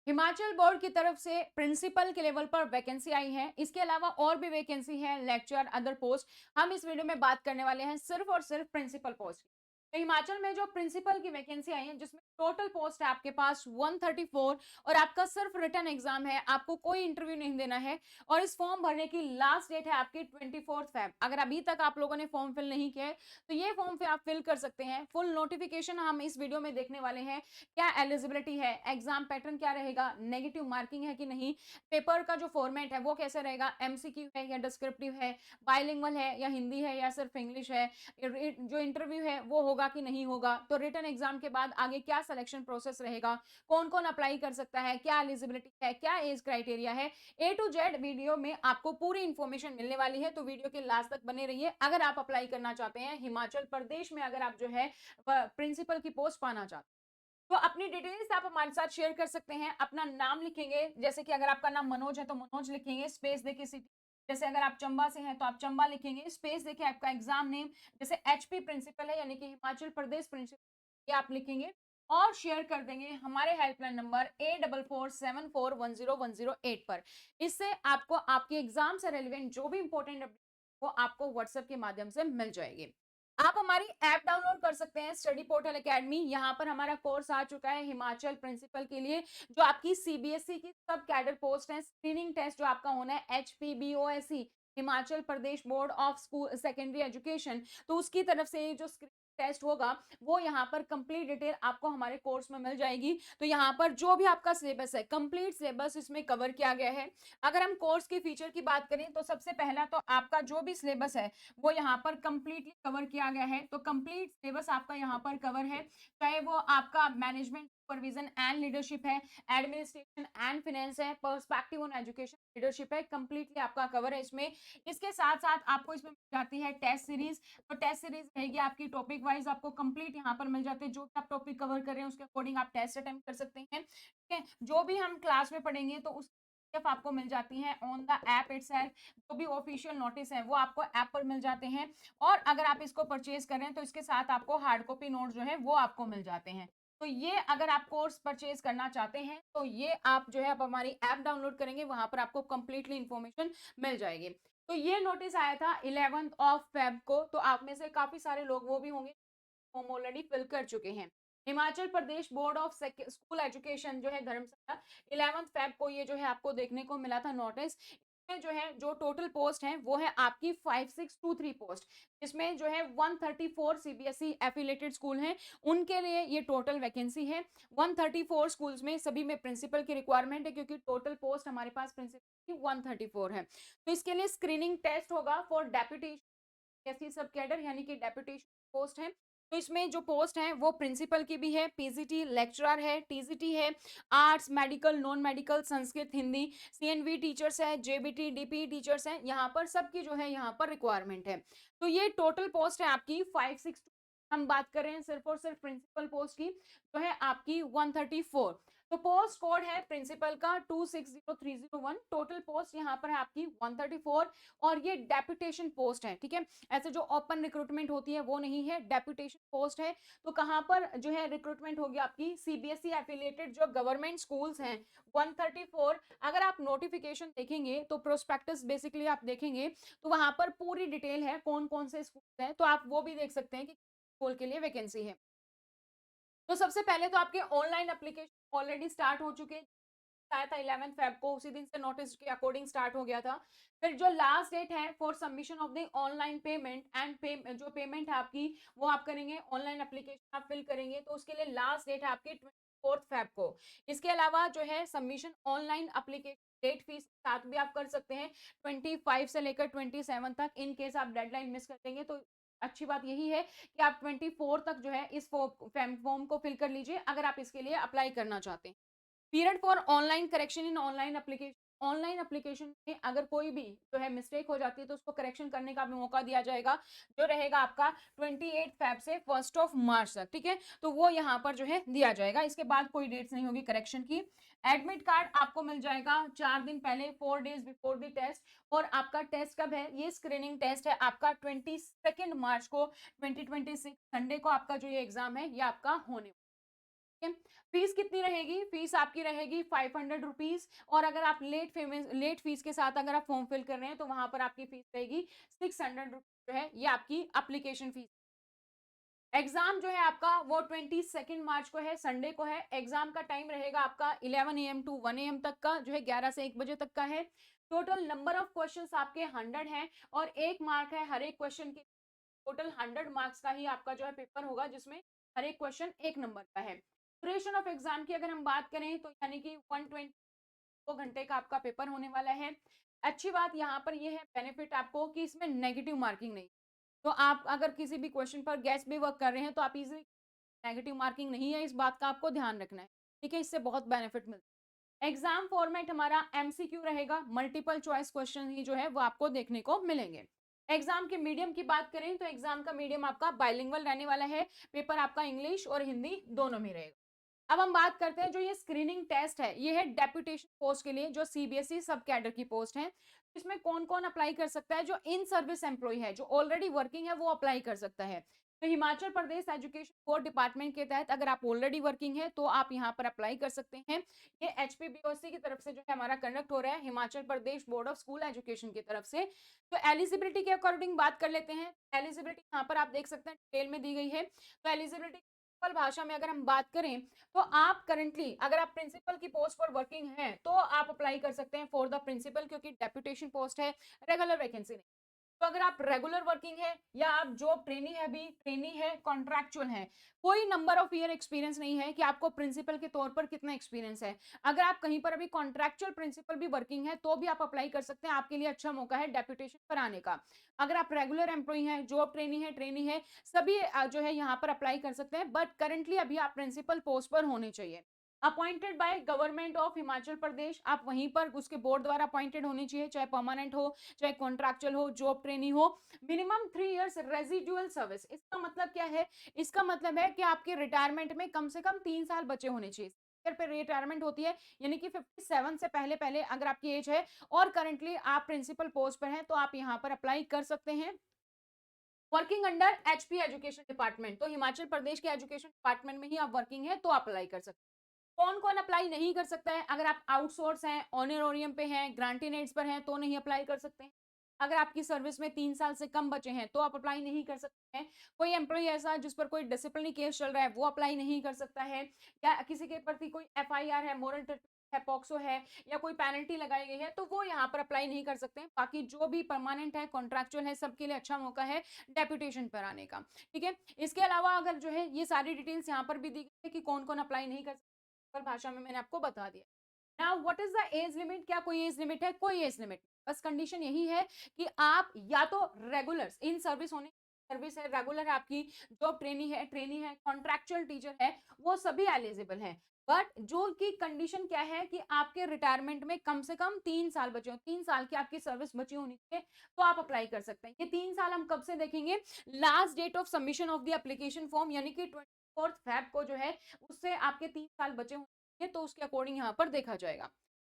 Himachal board की तरफ से प्रिंसिपल के लेवल पर वैकेंसी आई है। इसके अलावा और भी वैकेंसी है, लेक्चर, अदर पोस्ट। हम इस वीडियो में बात करने वाले हैं सिर्फ और सिर्फ प्रिंसिपल पोस्ट की। तो हिमाचल में जो प्रिंसिपल की वैकेंसी आई है, जिसमें टोटल पोस्ट है आपके पास 134, और आपका सिर्फ रिटन एग्जाम है, आपको कोई इंटरव्यू नहीं देना है। और इस फॉर्म भरने की लास्ट डेट है आपकी 24 फेब। अगर अभी तक आप लोगों ने फॉर्म फिल नहीं किया है, तो ये फॉर्म फिर आप फिल कर सकते हैं। फुल नोटिफिकेशन हम इस वीडियो में देखने वाले हैं। क्या एलिजिबिलिटी है, एग्जाम पैटर्न क्या रहेगा, नेगेटिव मार्किंग है कि नहीं, पेपर का जो फॉर्मेट है वो कैसे रहेगा, एमसीक्यू है या डिस्क्रिप्टिव है, बाइलिंगुअल है या हिंदी है या सिर्फ इंग्लिश है, जो इंटरव्यू है वो होगा कि नहीं होगा, तो रिटन एग्जाम के बाद आगे क्या सिलेक्शन प्रोसेस रहेगा, कौन कौन अप्लाई कर सकता है, क्या एलिजिबिलिटी है, क्या एज क्राइटेरिया है, ए टू जेड वीडियो में आपको पूरी इंफॉर्मेशन मिलने वाली है। तो वीडियो के लास्ट तक बने रहिए अगर आप अप्लाई करना चाहते हैं हिमाचल प्रदेश में, अगर आप जो है प्रिंसिपल की पोस्ट पाना चाहते हैं। तो अपनी डिटेल्स आप हमारे साथ शेयर कर सकते हैं। अपना नाम लिखेंगे, जैसे कि अगर आपका नाम मनोज है तो मनोज लिखेंगे, स्पेस देके सिटी। जैसे अगर आप चंबा से हैं तो आप चंबा लिखेंगे, स्पेस देके आपका एग्जाम नेम। जैसे एचपी प्रिंसिपल है यानी कि हिमाचल प्रदेश प्रिंसिपल, ये आप लिखेंगे और शेयर कर देंगे हमारे हेल्पलाइन नंबर 8447410108 पर। इससे आपको आपके एग्जाम से रेलिवेंट जो भी इंपॉर्टेंट अपडेट वो आपको व्हाट्सएप के माध्यम से मिल जाएगी। आप हमारी ऐप डाउनलोड कर सकते हैं, स्टडी पोर्टल एकेडमी। यहाँ पर हमारा कोर्स आ चुका है हिमाचल प्रिंसिपल के लिए, जो आपकी सीबीएसई की सब कैडर पोस्ट है। स्क्रीनिंग टेस्ट जो आपका होना है HPBOSE, Himachal Pradesh board of school secondary education, तो उसकी तरफ से ये जो स्क्रीनिंग टेस्ट होगा वो यहाँ पर कंप्लीट डिटेल आपको हमारे कोर्स में मिल जाएगी। तो यहाँ पर जो भी आपका सिलेबस है, कंप्लीट सिलेबस इसमें कवर किया गया है। अगर हम कोर्स की फीचर की बात करें तो सबसे पहला तो आपका जो भी सिलेबस है वो यहाँ पर कंप्लीटली कवर किया गया है। तो कंप्लीट सिलेबस आपका यहाँ पर कवर है, चाहे वो आपका मैनेजमेंट सुपरविजन एंड लीडरशिप है, एडमिनिस्ट्रेशन एंड फाइनेंस है, पर्सपेक्टिव ऑन एजुकेशन लीडरशिप है, कंप्लीटली आपका कवर है इसमें। इसके साथ साथ आपको इसमें मिल जाती है टेस्ट सीरीज। तो टेस्ट सीरीज रहेगी आपकी टॉपिक वाइज, आपको कंप्लीट यहाँ पर मिल जाते हैं। जो भी आप टॉपिक कवर कर रहे हैं उसके अकॉर्डिंग आप टेस्ट अटेम्प्ट कर सकते हैं। ठीक है, जो भी हम क्लास में पढ़ेंगे तो उस आपको मिल जाती है ऑन द ऐप इटसेल्फ। जो भी ऑफिशियल नोटिस है वो आपको ऐप पर मिल जाते हैं। और अगर आप इसको परचेज करें तो इसके साथ आपको हार्ड कॉपी नोट जो है वो आपको मिल जाते हैं। तो ये अगर आप कोर्स परचेज करना चाहते हैं तो ये आप जो है आप हमारी ऐप डाउनलोड करेंगे, वहां पर आपको कंप्लीटली इंफॉर्मेशन मिल जाएगी। तो ये नोटिस आया था 11 फेब को। तो आप में से काफी सारे लोग वो भी होंगे फॉर्म ऑलरेडी फिल कर चुके हैं। Himachal Pradesh board of school education जो है धर्मशाला, 11 फेब को ये जो है आपको देखने को मिला था नोटिस। इसमें जो है जो टोटल पोस्ट है वो है आपकी 5623 पोस्ट, जिसमें जो है 134 सीबीएसई एफिलेटेड स्कूल हैं, उनके लिए ये टोटल वैकेंसी है। 134 स्कूल्स में सभी में प्रिंसिपल की रिक्वायरमेंट है, क्योंकि टोटल पोस्ट हमारे पास प्रिंसिपल की 134 है। तो इसके लिए स्क्रीनिंग टेस्ट होगा फॉर डेप्यूटेशन सब कैडर, यानी कि डेप्यूटेशन पोस्ट है। तो इसमें जो पोस्ट है वो प्रिंसिपल की भी है, पीजीटी लेक्चरर है, टीजीटी है, arts, medical, non medical, Sanskrit, Hindi, CNV teachers है, जेबीटी डीपी टीचर्स हैं, यहाँ पर सबकी जो है यहाँ पर रिक्वायरमेंट है। तो ये टोटल पोस्ट है आपकी 56। हम बात कर रहे हैं सिर्फ और सिर्फ प्रिंसिपल पोस्ट की, जो है आपकी 134। तो पोस्ट कोड है प्रिंसिपल का 260301। टोटल पोस्ट यहाँ पर है आपकी 134, और ये डेप्यूटेशन पोस्ट है। ठीक है, ऐसे जो ओपन रिक्रूटमेंट होती है वो नहीं है, डेप्यूटेशन पोस्ट है। तो कहां पर जो है रिक्रूटमेंट होगी आपकी, सीबीएसई एफिलिएटेड जो गवर्नमेंट स्कूल्स हैं 134। अगर आप नोटिफिकेशन देखेंगे तो प्रोस्पेक्टस बेसिकली आप देखेंगे तो वहां पर पूरी डिटेल है कौन कौन से स्कूल हैं, तो आप वो भी देख सकते हैं कि स्कूल के लिए वैकेंसी है। तो सबसे पहले तो आपके ऑनलाइन एप्लीकेशन ऑलरेडी स्टार्ट हो चुके हैं। आया था 11 फेब को, उसी दिन से नोटिस के अकॉर्डिंग स्टार्ट हो गया था। फिर जो लास्ट डेट है for submission of the online payment and जो पेमेंट है आपकी वो आप करेंगे ऑनलाइन, एप्लीकेशन आप फिल करेंगे तो उसके लिए लास्ट डेट है आपकी 24 फेब को। इसके अलावा जो है submission online application date fees साथ भी आप कर सकते हैं 25 से लेकर 27 तक। इन केस आप डेडलाइन मिस कर देंगे तो अच्छी बात यही है कि आप 24 तक जो है इस फॉर्म को फिल कर लीजिए, अगर आप इसके लिए अप्लाई करना चाहते हैं। Period for online correction in online application, online application में अगर कोई भी जो है मिस्टेक हो जाती है तो उसको करेक्शन करने का भी मौका दिया जाएगा, जो रहेगा आपका 28 फेब से 1 मार्च तक। ठीक है, तो वो यहाँ पर जो है दिया जाएगा, इसके बाद कोई डेट्स नहीं होगी करेक्शन की। एडमिट कार्ड आपको मिल जाएगा 4 दिन पहले, 4 डेज बिफोर द टेस्ट। और आपका टेस्ट कब है, ये स्क्रीनिंग टेस्ट है आपका 22 मार्च को, 2026 संडे को आपका जो ये एग्जाम है ये आपका होने ठीक है। फीस कितनी रहेगी? फीस आपकी रहेगी 500 रुपीज, और अगर आप लेट फीस के साथ अगर आप फॉर्म फिल कर रहे हैं तो वहां पर आपकी फीस रहेगी 600 रुपीज, जो है ये आपकी एप्लीकेशन फीस। एग्जाम जो है आपका वो 22 मार्च को है, संडे को है। एग्जाम का टाइम रहेगा आपका 11 AM टू 1 AM तक का, जो है 11 से 1 बजे तक का है। टोटल नंबर ऑफ क्वेश्चंस आपके 100 हैं, और 1 मार्क है हर एक क्वेश्चन की। टोटल 100 मार्क्स का ही आपका जो है पेपर होगा, जिसमें हर एक क्वेश्चन 1 नंबर का है। ड्यूरेशन ऑफ एग्जाम की अगर हम बात करें तो यानी कि 122 घंटे का आपका पेपर होने वाला है। अच्छी बात यहाँ पर ये है, बेनिफिट आपको, कि इसमें नेगेटिव मार्किंग नहीं। तो आप अगर किसी भी क्वेश्चन पर गैस भी वर्क कर रहे हैं तो आप इजीली, नेगेटिव मार्किंग नहीं है, इस बात का आपको ध्यान रखना है। ठीक है, इससे बहुत बेनिफिट मिलता है। एग्जाम फॉर्मेट हमारा एमसीक्यू रहेगा, मल्टीपल चॉइस क्वेश्चन ही जो है वो आपको देखने को मिलेंगे। एग्जाम के मीडियम की बात करें तो एग्जाम का मीडियम आपका बाइलिंगुअल रहने वाला है। पेपर आपका इंग्लिश और हिंदी दोनों में रहेगा। अब हम बात करते हैं जो ये स्क्रीनिंग टेस्ट है, ये है डेप्यूटेशन पोस्ट के लिए, जो सीबीएसई सब कैडर की पोस्ट है। इसमें कौन कौन अप्लाई कर सकता है? जो इन सर्विस एम्प्लॉय है, जो ऑलरेडी वर्किंग है, वो अप्लाई कर सकता है। तो Himachal Pradesh education board department के तहत अगर आप ऑलरेडी वर्किंग है तो आप यहाँ पर अप्लाई कर सकते हैं। ये एचपीबीओसी की तरफ से जो है हमारा कंडक्ट हो रहा है, Himachal Pradesh board of school education की तरफ से। तो एलिजिबिलिटी के अकॉर्डिंग बात कर लेते हैं। एलिजिबिलिटी यहाँ पर आप देख सकते हैं डिटेल में दी गई है। तो एलिजिबिलिटी सिंपल भाषा में अगर हम बात करें तो आप करंटली अगर आप प्रिंसिपल की पोस्ट पर वर्किंग हैं तो आप अप्लाई कर सकते हैं फॉर द प्रिंसिपल, क्योंकि डेप्यूटेशन पोस्ट है, रेगुलर वैकेंसी नहीं। तो अगर आप रेगुलर वर्किंग है या आप जॉब ट्रेनी है, भी ट्रेनी है, कॉन्ट्रैक्चुअल है, कोई नंबर ऑफ ईयर एक्सपीरियंस नहीं है कि आपको प्रिंसिपल के तौर पर कितना एक्सपीरियंस है, अगर आप कहीं पर अभी कॉन्ट्रैक्चुअल प्रिंसिपल भी वर्किंग है तो भी आप अप्लाई कर सकते हैं। आपके लिए अच्छा मौका है डेप्यूटेशन पर आने का। अगर आप रेगुलर एम्प्लॉई हैं, जॉब ट्रेनी है, सभी जो है यहाँ पर अप्लाई कर सकते हैं, बट करंटली अभी आप प्रिंसिपल पोस्ट पर होने चाहिए। Appointed by government of Himachal Pradesh, आप वहीं पर उसके बोर्ड द्वारा अपॉइंटेड होनी चाहिए, चाहे परमानेंट हो, चाहे कॉन्ट्रैक्चुअल हो, जॉब ट्रेनी हो। मिनिमम 3 इयर्स रेजिडुअल सर्विस, इसका मतलब क्या है? इसका मतलब है कि आपके रिटायरमेंट में कम से कम 3 साल बचे होने चाहिए। पे रिटायरमेंट होती है, यानी कि 57 से पहले पहले अगर आपकी एज है और करंटली आप प्रिंसिपल पोस्ट पर हैं तो आप यहाँ पर अप्लाई कर सकते हैं। Working under HP education department, तो हिमाचल प्रदेश के एजुकेशन डिपार्टमेंट में ही आप वर्किंग है तो अप्लाई कर सकते हैं। कौन कौन अप्लाई नहीं कर सकता है? अगर आप आउटसोर्स हैं, ऑनरोरियम पे हैं, ग्रांटेड एड्स पर हैं तो नहीं अप्लाई कर सकते हैं। अगर आपकी सर्विस में 3 साल से कम बचे हैं तो आप अप्लाई नहीं कर सकते हैं। कोई एम्प्लॉय ऐसा जिस पर कोई डिसिप्लिनरी केस चल रहा है वो अप्लाई नहीं कर सकता है, या किसी के प्रति कोई एफआईआर है, मोरल है, पॉक्सो है, या कोई पेनल्टी लगाई गई है तो वो यहाँ पर अप्लाई नहीं कर सकते हैं। बाकी जो भी परमानेंट है, कॉन्ट्रैक्चुअल है, सबके लिए अच्छा मौका है डेप्यूटेशन पर आने का। ठीक है, इसके अलावा अगर जो है ये सारी डिटेल्स यहाँ पर भी दी गई है कि कौन कौन अप्लाई नहीं कर सकते, भाषा में मैंने आपको बता दिया। Now what is the age limit? क्या कोई एज लिमिट है? कोई एज लिमिट, बस कंडीशन यही है कि आप या तो रेगुलर इन सर्विस होने, सर्विस है, रेगुलर है आपकी, जॉब ट्रेनी है, कॉन्ट्रैक्चुअल टीचर है, वो सभी एलिजिबल हैं। बट जो की कंडीशन क्या है कि आपके रिटायरमेंट में कम से कम 3 साल बचे हो, 3 साल की आपकी सर्विस बची होनी चाहिए तो आप अप्लाई कर सकते हैं। ये 3 साल हम कब से देखेंगे? Last date of submission of the application form, यानी कि 24 फेब को जो है उससे आपके 3 साल बचे होंगे तो उसके अकॉर्डिंग यहाँ पर देखा जाएगा।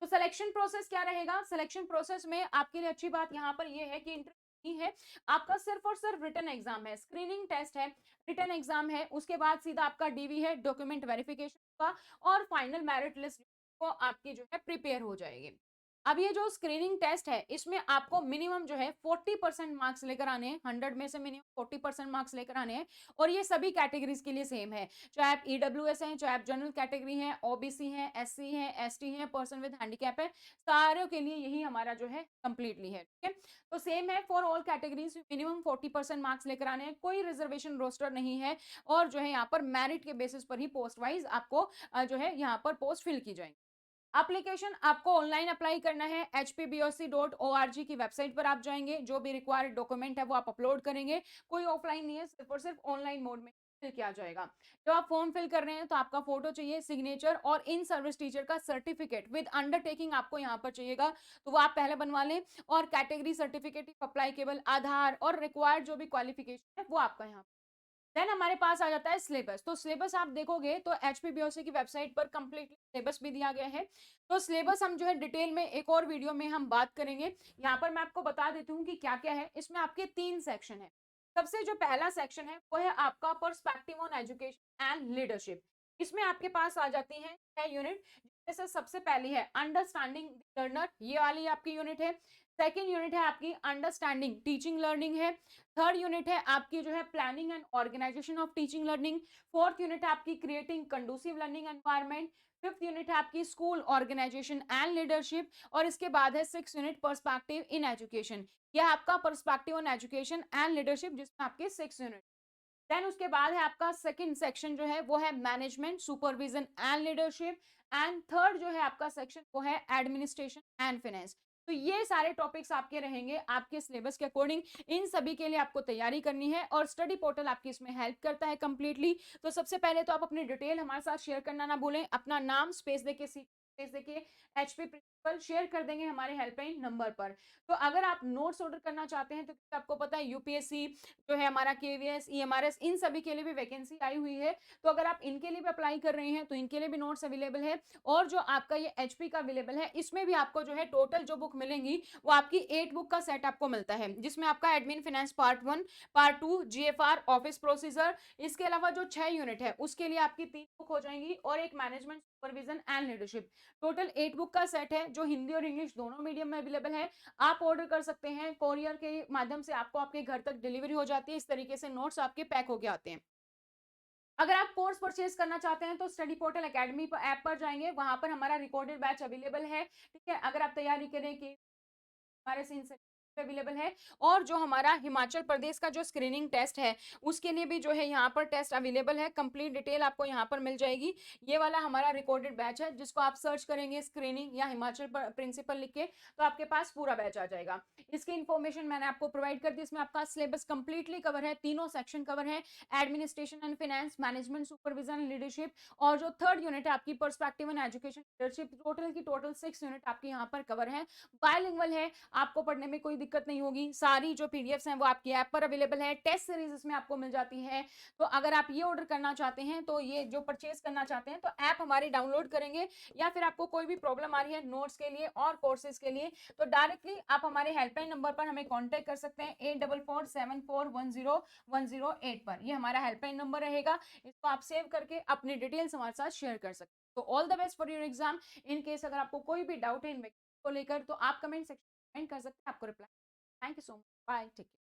तो सिलेक्शन प्रोसेस क्या रहेगा? सिलेक्शन प्रोसेस में आपके लिए अच्छी बात यहाँ पर यह है कि इंटरव्यू नहीं है, आपका सिर्फ और सिर्फ रिटन एग्जाम है, स्क्रीनिंग टेस्ट है, रिटन एग्जाम है, उसके बाद सीधा आपका डीवी है, डॉक्यूमेंट वेरिफिकेशन का, और फाइनल मेरिट लिस्ट को आपकी जो है प्रिपेयर हो जाएगी। अब ये जो स्क्रीनिंग टेस्ट है इसमें आपको मिनिमम जो है 40% मार्क्स लेकर आने हैं, 100 में से मिनिमम 40% मार्क्स लेकर आने हैं, और ये सभी कैटेगरीज के लिए सेम है, चाहे आप ईडब्ल्यूएस हैं, चाहे आप जनरल कैटेगरी हैं, ओबीसी हैं, एससी हैं, एसटी हैं, पर्सन विद हैंडीकैप है, सारों के लिए यही हमारा जो है कंप्लीटली है। ठीक है, तो सेम है for all categories, minimum 40% marks लेकर आने हैं, कोई रिजर्वेशन रोस्टर नहीं है, और जो है यहाँ पर मेरिट के बेसिस पर ही पोस्ट वाइज आपको जो है यहाँ पर पोस्ट फिल की जाएंगी। एप्लीकेशन आपको ऑनलाइन अप्लाई करना है, hpboc.org की वेबसाइट पर आप जाएंगे, जो भी रिक्वायर्ड डॉक्यूमेंट है वो आप अपलोड करेंगे, कोई ऑफलाइन नहीं है, सिर्फ और सिर्फ ऑनलाइन मोड में फिल किया जाएगा। जब आप फॉर्म फिल कर रहे हैं तो आपका फोटो चाहिए, सिग्नेचर और इन सर्विस टीचर का सर्टिफिकेट विद अंडरटेकिंग आपको यहाँ पर चाहिएगा, तो वो आप पहले बनवा लें, और कैटेगरी सर्टिफिकेट अप्लाईकेबल, आधार और रिक्वायर्ड जो भी क्वालिफिकेशन है वो आपका यहाँ। देन हमारे पास आ जाता है सिलेबस। तो सिलेबस आप देखोगे तो एचपीबीओसी की वेबसाइट पर कंप्लीटली सिलेबस भी दिया गया है। तो सिलेबस हम जो है डिटेल में एक और वीडियो में हम बात करेंगे। यहाँ पर मैं आपको बता देती हूँ कि क्या क्या है। इसमें आपके 3 सेक्शन है। सबसे जो पहला सेक्शन है वो है आपका perspective on education and leadership. इसमें आपके पास आ जाती हैं 6 यूनिट, जिसमें से सबसे पहली है अंडरस्टैंडिंग लर्नर, ये वाली आपकी यूनिट है। सेकंड यूनिट है आपकी अंडरस्टैंडिंग टीचिंग लर्निंग है। थर्ड यूनिट है आपकी जो है planning and organisation of teaching learning. Fourth unit है आपकी creating conducive learning environment. Fifth unit है आपकी स्कूल ऑर्गेनाइजेशन एंड लीडरशिप। और इसके बाद है six unit perspective in education, यह आपका perspective on education and leadership, जिसमें आपके 6 यूनिट। देन उसके बाद है आपका सेकंड सेक्शन जो है वो है management supervision and leadership. And third जो है आपका सेक्शन वो है एडमिनिस्ट्रेशन एंड फाइनेंस। तो ये सारे टॉपिक्स आपके रहेंगे आपके सिलेबस के अकॉर्डिंग। इन सभी के लिए आपको तैयारी करनी है और स्टडी पोर्टल आपकी इसमें हेल्प करता है कंप्लीटली। तो सबसे पहले तो आप अपनी डिटेल हमारे साथ शेयर करना ना भूलें, अपना नाम स्पेस देके स्पेस देके एचपी प्रिंसिपल शेयर कर देंगे हमारे हेल्पलाइन नंबर पर। तो अगर आप नोट्स ऑर्डर करना चाहते हैं तो आपको पता है यूपीएससी जो है हमारा केवीएस ईएमआरएस इन सभी के लिए भी वैकेंसी आई हुई है। तो अगर आप इनके लिए भी अप्लाई कर रहे हैं तो इनके लिए भी नोट्स अवेलेबल है। और जो आपका ये एचपी का अवेलेबल है इसमें भी आपको जो है टोटल जो बुक मिलेंगी वो आपकी 8 बुक का सेट आपको मिलता है, जिसमें आपका admin finance part 1, part 2, GFR office procedure, इसके अलावा जो 6 यूनिट है उसके लिए आपकी 3 बुक हो जाएंगी और एक management supervision and leadership. Total 8 book का सेट है जो हिंदी और इंग्लिश दोनों मीडियम में अवेलेबल है। आप ऑर्डर कर सकते हैं, कोरियर के माध्यम से आपको आपके घर तक डिलीवरी हो जाती है। इस तरीके से नोट्स आपके पैक होके आते हैं। अगर आप कोर्स परचेज करना चाहते हैं तो स्टडी पोर्टल एकेडमी पर ऐप पर जाएंगे, वहां पर हमारा रिकॉर्डेड बैच अवेलेबल है। ठीक है, अगर आप तैयारी करें कि हमारे से अवेलेबल है। और जो हमारा हिमाचल प्रदेश का जो स्क्रीनिंग टेस्ट है उसके लिए भी जो है यहाँ पर टेस्ट अवेलेबल है। कंप्लीट डिटेल आपको यहाँ पर मिल जाएगी। ये वाला हमारा रिकॉर्डेड बैच है जिसको आप सर्च करेंगे स्क्रीनिंग या हिमाचल प्रिंसिपल लिख के तो आपके पास पूरा बैच आ जाएगा। इसकी इन्फॉर्मेशन मैंने आपको प्रोवाइड कर दी। इसमें आपका सिलेबस कंप्लीटली कवर है, तीनों सेक्शन कवर है, administration and finance, management supervision leadership और जो थर्ड यूनिट है आपकी perspective and education leadership. Total की टोटल 6 यूनिट आपकी यहाँ पर कवर है। बायलिंगुअल है, आपको पढ़ने में कोई दिक्कत नहीं होगी। सारी जो पीडीएफ्स हैं वो आपकी ऐप पर अवेलेबल है। टेस्ट सीरीज इसमें आपको मिल जाती है। तो अगर आप ये ऑर्डर करना चाहते हैं तो ये जो परचेज करना चाहते हैं तो ऐप हमारी डाउनलोड करेंगे, या फिर आपको कोई भी प्रॉब्लम आ रही है नोट्स के लिए और कोर्सेज के लिए तो डायरेक्टली आप हमारे हेल्पलाइन नंबर पर हमें कॉन्टेक्ट कर सकते हैं 8447410108 पर। ये हमारा हेल्पलाइन नंबर रहेगा, इसको आप सेव करके अपनी डिटेल्स हमारे साथ शेयर कर सकते हैं। तो all the best for your exam. In case अगर आपको कोई भी डाउट है इन को लेकर तो आप कमेंट सेक्शन कर सकते हैं, आपको reply. Thank you so much, bye, take care.